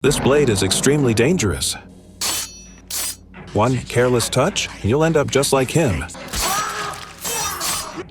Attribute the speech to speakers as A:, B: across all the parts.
A: This blade is extremely dangerous. One careless touch, and you'll end up just like him.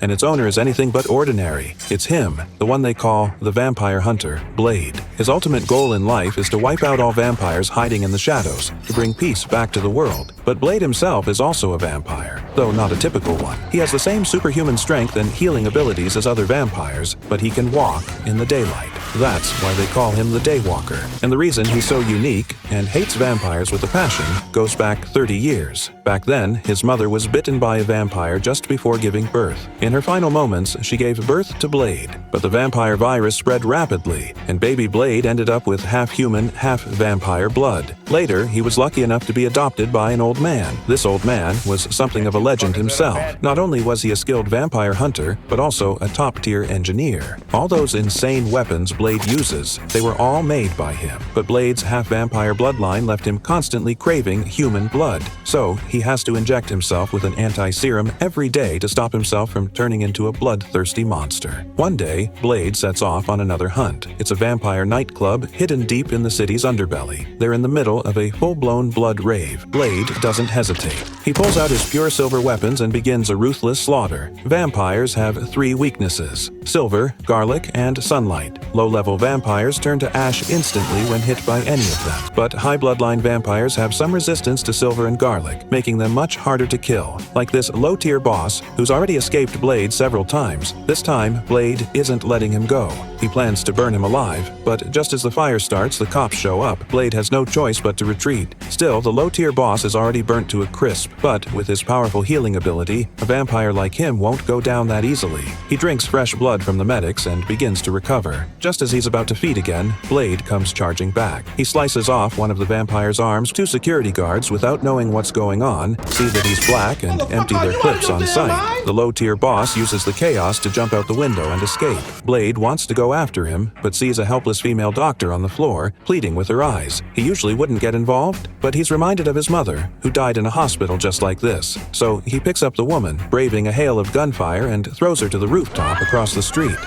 A: And its owner is anything but ordinary. It's him, the one they call the vampire hunter, Blade. His ultimate goal in life is to wipe out all vampires hiding in the shadows, to bring peace back to the world. But Blade himself is also a vampire, though not a typical one. He has the same superhuman strength and healing abilities as other vampires, but he can walk in the daylight. That's why they call him the Daywalker. And the reason he's so unique and hates vampires with a passion goes back 30 years. Back then, his mother was bitten by a vampire just before giving birth. In her final moments, she gave birth to Blade, but the vampire virus spread rapidly, and baby Blade ended up with half-human, half-vampire blood. Later, he was lucky enough to be adopted by an old man. This old man was something of a legend himself. Not only was he a skilled vampire hunter, but also a top-tier engineer. All those insane weapons Blade uses, they were all made by him. But Blade's half-vampire bloodline left him constantly craving human blood, so he has to inject himself with an anti-serum every day to stop himself from turning into a bloodthirsty monster. One day, Blade sets off on another hunt. It's a vampire nightclub hidden deep in the city's underbelly. They're in the middle of a full-blown blood rave. Blade doesn't hesitate. He pulls out his pure silver weapons and begins a ruthless slaughter. Vampires have 3 weaknesses: silver, garlic, and sunlight. Low-level vampires turn to ash instantly when hit by any of them. But high bloodline vampires have some resistance to silver and garlic, making them much harder to kill. Like this low-tier boss, who's already escaped Blade several times. This time, Blade isn't letting him go. He plans to burn him alive, but just as the fire starts, the cops show up. Blade has no choice but to retreat. Still, the low-tier boss is already burnt to a crisp, but with his powerful healing ability, a vampire like him won't go down that easily. He drinks fresh blood from the medics and begins to recover. Just as he's about to feed again, Blade comes charging back. He slices off one of the vampire's arms. 2 security guards, without knowing what's going on, see that he's black and empty their clips on sight. The low-tier boss uses the chaos to jump out the window and escape. Blade wants to go after him, but sees a helpless female doctor on the floor, pleading with her eyes. He usually wouldn't get involved, but he's reminded of his mother, who died in a hospital just like this. So he picks up the woman, braving a hail of gunfire, and throws her to the rooftop across the street.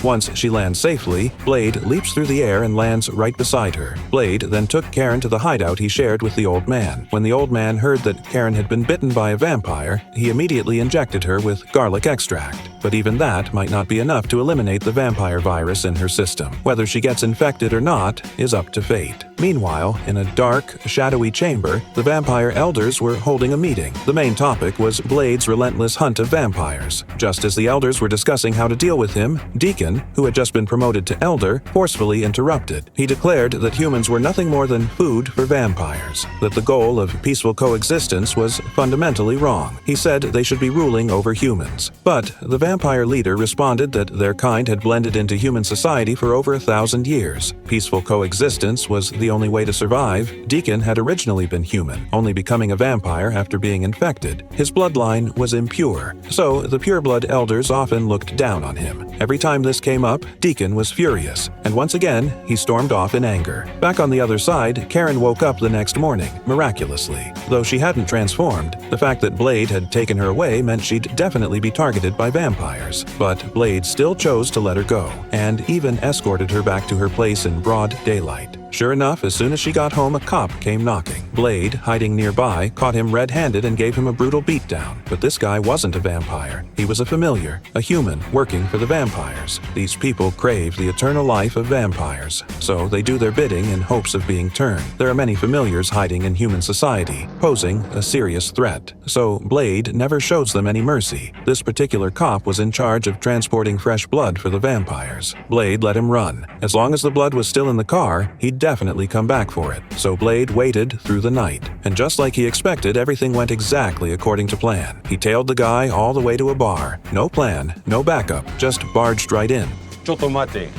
A: Once she lands safely, Blade leaps through the air and lands right beside her. Blade then took Karen to the hideout he shared with the old man. When the old man heard that Karen had been bitten by a vampire, he immediately injected her with garlic extract. But even that might not be enough to eliminate the vampire virus in her system. Whether she gets infected or not is up to fate. Meanwhile, in a dark, shadowy chamber, the vampire elders were holding a meeting. The main topic was Blade's relentless hunt of vampires. Just as the elders were discussing how to deal with him, Deacon, who had just been promoted to elder, forcefully interrupted. He declared that humans were nothing more than food for vampires, that the goal of peaceful coexistence was fundamentally wrong. He said they should be ruling over humans. But the vampire leader responded that their kind had blended into human society for over 1,000 years. Peaceful coexistence was the only way to survive. Deacon had originally been human, only becoming a vampire after being infected. His bloodline was impure, so the pureblood elders often looked down on him. Every time this came up, Deacon was furious, and once again, he stormed off in anger. Back on the other side, Karen woke up the next morning, miraculously. Though she hadn't transformed, the fact that Blade had taken her away meant she'd definitely be targeted by vampires. But Blade still chose to let her go, and even escorted her back to her place in broad daylight. Sure enough, as soon as she got home, a cop came knocking. Blade, hiding nearby, caught him red-handed and gave him a brutal beatdown. But this guy wasn't a vampire. He was a familiar, a human, working for the vampires. These people crave the eternal life of vampires, so they do their bidding in hopes of being turned. There are many familiars hiding in human society, posing a serious threat. So Blade never shows them any mercy. This particular cop was in charge of transporting fresh blood for the vampires. Blade let him run. As long as the blood was still in the car, he'd definitely come back for it. So Blade waited through the night. And just like he expected, everything went exactly according to plan. He tailed the guy all the way to a bar. No plan, no backup, just barged right in.
B: Chotomate.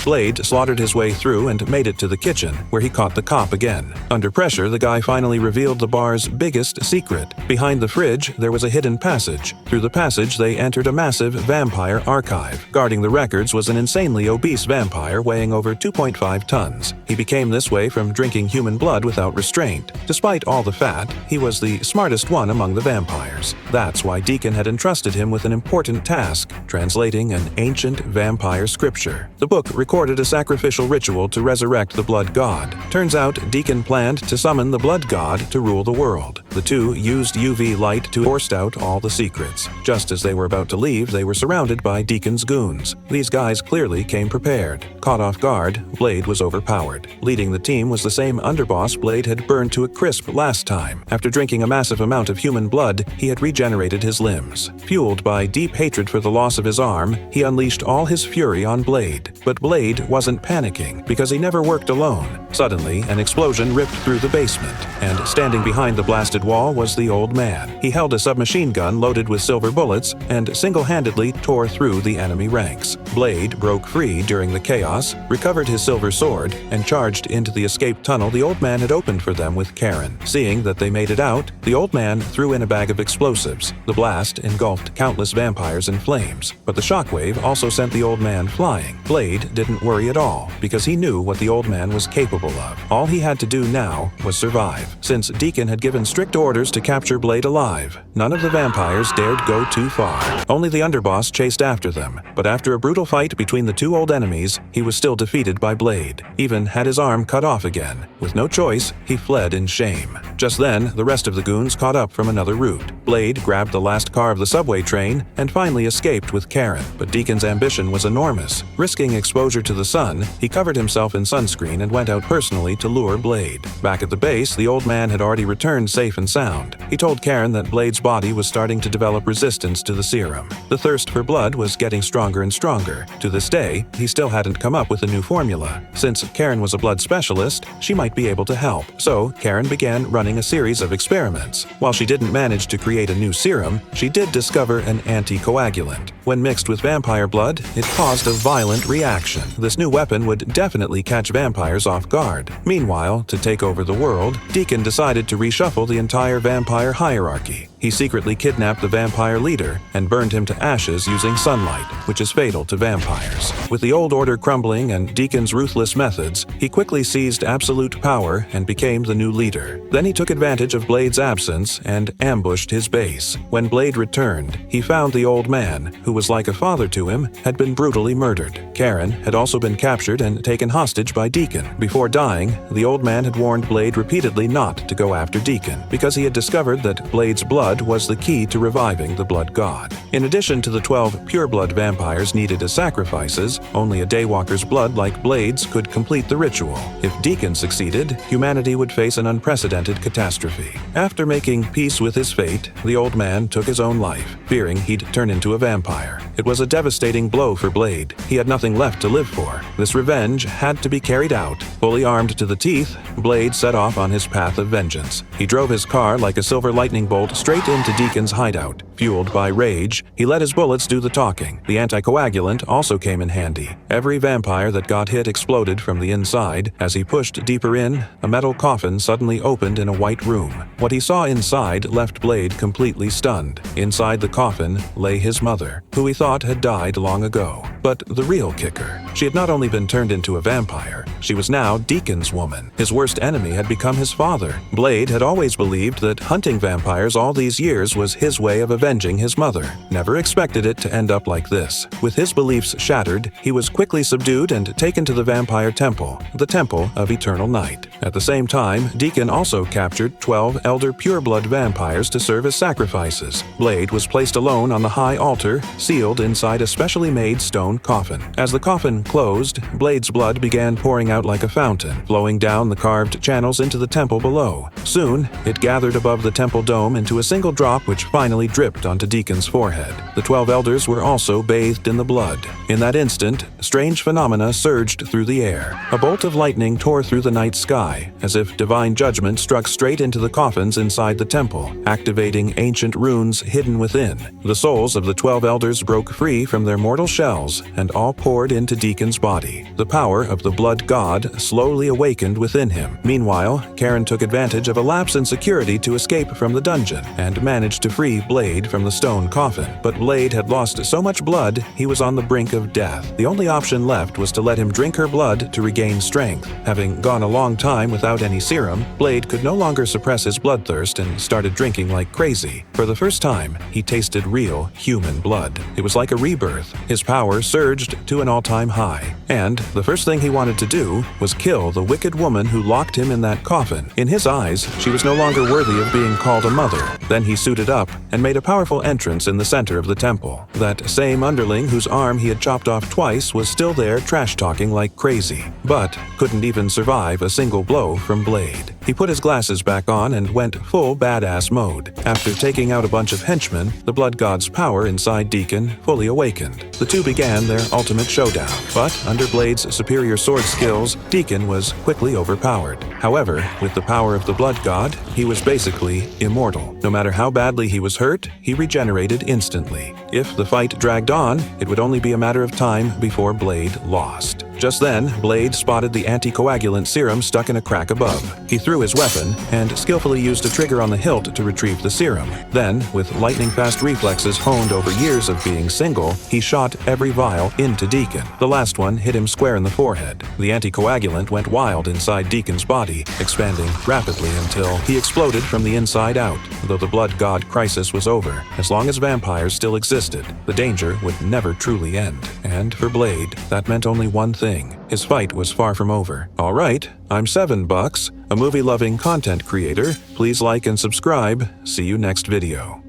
A: Blade slaughtered his way through and made it to the kitchen, where he caught the cop again. Under pressure, the guy finally revealed the bar's biggest secret. Behind the fridge, there was a hidden passage. Through the passage, they entered a massive vampire archive. Guarding the records was an insanely obese vampire weighing over 2.5 tons. He became this way from drinking human blood without restraint. Despite all the fat, he was the smartest one among the vampires. That's why Deacon had entrusted him with an important task, translating an ancient vampire scripture. The book recorded a sacrificial ritual to resurrect the Blood God. Turns out, Deacon planned to summon the Blood God to rule the world. The two used UV light to force out all the secrets. Just as they were about to leave, they were surrounded by Deacon's goons. These guys clearly came prepared. Caught off guard, Blade was overpowered. Leading the team was the same underboss Blade had burned to a crisp last time. After drinking a massive amount of human blood, he had regenerated his limbs. Fueled by deep hatred for the loss of his arm, he unleashed all his fury on Blade. But Blade wasn't panicking, because he never worked alone. Suddenly, an explosion ripped through the basement, and standing behind the blasted wall was the old man. He held a submachine gun loaded with silver bullets and single-handedly tore through the enemy ranks. Blade broke free during the chaos, recovered his silver sword, and charged into the escape tunnel the old man had opened for them with Karen. Seeing that they made it out, the old man threw in a bag of explosives. The blast engulfed countless vampires in flames, but the shockwave also sent the old man flying. Blade didn't worry at all, because he knew what the old man was capable of. All he had to do now was survive. Since Deacon had given strict orders to capture Blade alive, none of the vampires dared go too far. Only the underboss chased after them, but after a brutal fight between the two old enemies, he was still defeated by Blade, even had his arm cut off again. With no choice, he fled in shame. Just then, the rest of the goons caught up from another route. Blade grabbed the last car of the subway train and finally escaped with Karen, but Deacon's ambition was enormous. Risking exposure to the sun, he covered himself in sunscreen and went out personally to lure Blade. Back at the base, the old man had already returned safe and sound. He told Karen that Blade's body was starting to develop resistance to the serum. The thirst for blood was getting stronger and stronger. To this day, he still hadn't come up with a new formula. Since Karen was a blood specialist, she might be able to help. So, Karen began running a series of experiments. While she didn't manage to create a new serum, she did discover an anticoagulant. When mixed with vampire blood, it caused a violent reaction. This new weapon would definitely catch vampires off guard. Meanwhile, to take over the world, Deacon decided to reshuffle the entire vampire hierarchy. He secretly kidnapped the vampire leader and burned him to ashes using sunlight, which is fatal to vampires. With the old order crumbling and Deacon's ruthless methods, he quickly seized absolute power and became the new leader. Then he took advantage of Blade's absence and ambushed his base. When Blade returned, he found the old man, who was like a father to him, had been brutally murdered. Karen had also been captured and taken hostage by Deacon. Before dying, the old man had warned Blade repeatedly not to go after Deacon, because he had discovered that Blade's blood was the key to reviving the Blood God. In addition to the 12 pureblood vampires needed as sacrifices, only a Daywalker's blood like Blade's could complete the ritual. If Deacon succeeded, humanity would face an unprecedented catastrophe. After making peace with his fate, the old man took his own life, fearing he'd turn into a vampire. It was a devastating blow for Blade. He had nothing left to live for. This revenge had to be carried out. Fully armed to the teeth, Blade set off on his path of vengeance. He drove his car like a silver lightning bolt straight into Deacon's hideout. Fueled by rage, he let his bullets do the talking. The anticoagulant also came in handy. Every vampire that got hit exploded from the inside. As he pushed deeper in, a metal coffin suddenly opened in a white room. What he saw inside left Blade completely stunned. Inside the coffin lay his mother, who he thought had died long ago. But the real kicker, she had not only been turned into a vampire, she was now Deacon's woman. His worst enemy had become his father. Blade had always believed that hunting vampires all these years was his way of avenging his mother. Never expected it to end up like this. With his beliefs shattered, he was quickly subdued and taken to the vampire temple, the Temple of Eternal Night. At the same time, Deacon also captured 12 elder pureblood vampires to serve as sacrifices. Blade was placed alone on the high altar, sealed inside a specially made stone coffin. As the coffin closed, Blade's blood began pouring out like a fountain, flowing down the carved channels into the temple below. Soon, it gathered above the temple dome into a single drop which finally dripped onto Deacon's forehead. The 12 elders were also bathed in the blood. In that instant, strange phenomena surged through the air. A bolt of lightning tore through the night sky, as if divine judgment struck straight into the coffins inside the temple, activating ancient runes hidden within. The souls of the 12 elders broke free from their mortal shells and all poured into Deacon's body. The power of the Blood God god slowly awakened within him. Meanwhile, Karen took advantage of a lapse in security to escape from the dungeon and managed to free Blade from the stone coffin. But Blade had lost so much blood, he was on the brink of death. The only option left was to let him drink her blood to regain strength. Having gone a long time without any serum, Blade could no longer suppress his bloodthirst and started drinking like crazy. For the first time, he tasted real human blood. It was like a rebirth. His power surged to an all-time high. And the first thing he wanted to do was kill the wicked woman who locked him in that coffin. In his eyes, she was no longer worthy of being called a mother. Then he suited up and made a powerful entrance in the center of the temple. That same underling whose arm he had chopped off twice was still there trash-talking like crazy, but couldn't even survive a single blow from Blade. He put his glasses back on and went full badass mode. After taking out a bunch of henchmen, the blood god's power inside Deacon fully awakened. The two began their ultimate showdown, but under Blade's superior sword skills, Deacon was quickly overpowered. However, with the power of the blood god, he was basically immortal. No matter how badly he was hurt, he regenerated instantly. If the fight dragged on, it would only be a matter of time before Blade lost. Just then, Blade spotted the anticoagulant serum stuck in a crack above. He threw his weapon and skillfully used a trigger on the hilt to retrieve the serum. Then, with lightning-fast reflexes honed over years of being single, he shot every vial into Deacon. The last one hit him square in the forehead. The anticoagulant went wild inside Deacon's body, expanding rapidly until he exploded from the inside out. Though the blood god crisis was over, as long as vampires still existed, the danger would never truly end. And for Blade, that meant only one thing. His fight was far from over. Alright, I'm $7, a movie-loving content creator. Please like and subscribe. See you next video.